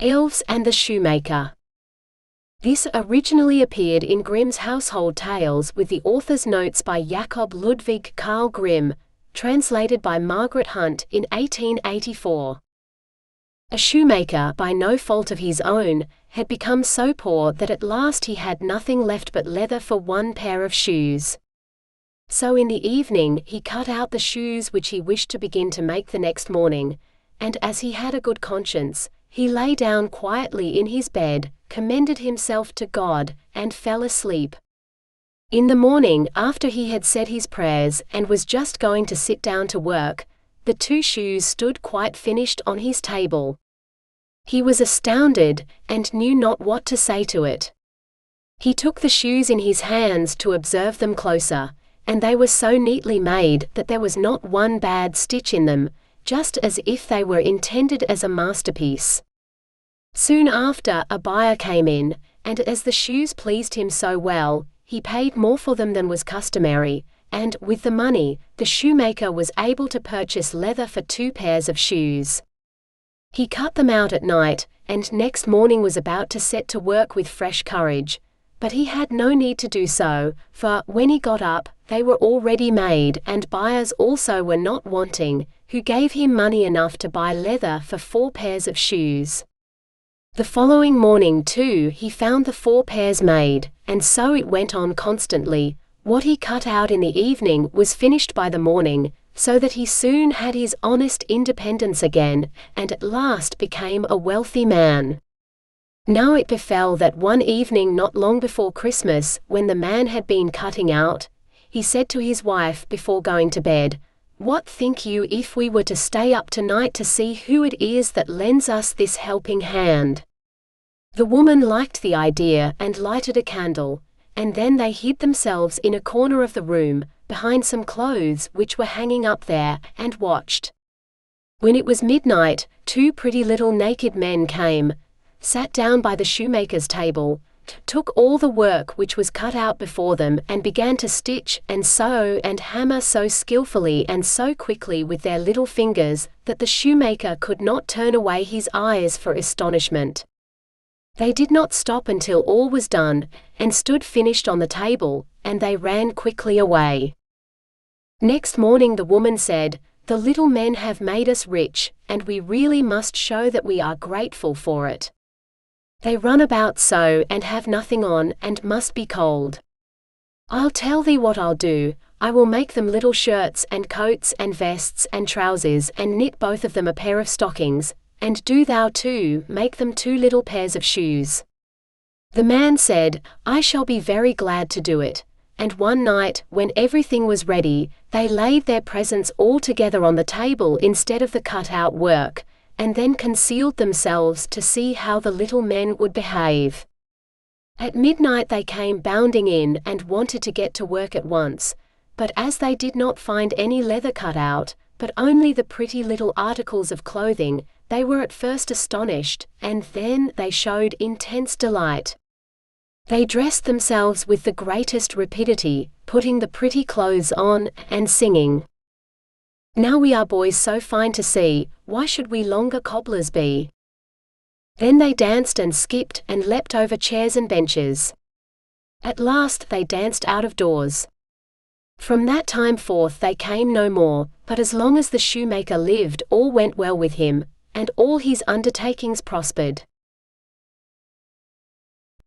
Elves and the Shoemaker. This originally appeared in Grimm's Household Tales with the author's notes by Jakob Ludwig Karl Grimm, translated by Margaret Hunt in 1884. A shoemaker, by no fault of his own, had become so poor that at last he had nothing left but leather for one pair of shoes. So in the evening he cut out the shoes which he wished to begin to make the next morning, and as he had a good conscience, he lay down quietly in his bed, commended himself to God, and fell asleep. In the morning, after he had said his prayers and was just going to sit down to work, the two shoes stood quite finished on his table. He was astounded, and knew not what to say to it. He took the shoes in his hands to observe them closer, and they were so neatly made that there was not one bad stitch in them, just as if they were intended as a masterpiece. Soon after, a buyer came in, and as the shoes pleased him so well, he paid more for them than was customary, and, with the money, the shoemaker was able to purchase leather for 2 pairs of shoes. He cut them out at night, and next morning was about to set to work with fresh courage, but he had no need to do so, for, when he got up, they were already made, and buyers also were not wanting, who gave him money enough to buy leather for 4 pairs of shoes. The following morning too he found the 4 pairs made, and so it went on constantly. What he cut out in the evening was finished by the morning, so that he soon had his honest independence again, and at last became a wealthy man. Now it befell that one evening not long before Christmas, when the man had been cutting out, he said to his wife before going to bed, "What think you if we were to stay up tonight to see who it is that lends us this helping hand?" The woman liked the idea and lighted a candle, and then they hid themselves in a corner of the room, behind some clothes which were hanging up there, and watched. When it was midnight, 2 pretty little naked men came, sat down by the shoemaker's table, took all the work which was cut out before them, and began to stitch and sew and hammer so skillfully and so quickly with their little fingers that the shoemaker could not turn away his eyes for astonishment. They did not stop until all was done, and stood finished on the table, and they ran quickly away. Next morning the woman said, "The little men have made us rich, and we really must show that we are grateful for it. They run about so and have nothing on, and must be cold. I'll tell thee what I'll do, I will make them little shirts and coats and vests and trousers, and knit both of them a pair of stockings, and do thou too make them 2 little pairs of shoes." The man said, "I shall be very glad to do it." And one night, when everything was ready, they laid their presents all together on the table instead of the cut-out work, and then concealed themselves to see how the little men would behave. At midnight they came bounding in and wanted to get to work at once, but as they did not find any leather cut out, but only the pretty little articles of clothing, they were at first astonished, and then they showed intense delight. They dressed themselves with the greatest rapidity, putting the pretty clothes on, and singing, "Now we are boys so fine to see, why should we longer cobblers be?" Then they danced and skipped and leapt over chairs and benches. At last they danced out of doors. From that time forth they came no more, but as long as the shoemaker lived all went well with him, and all his undertakings prospered.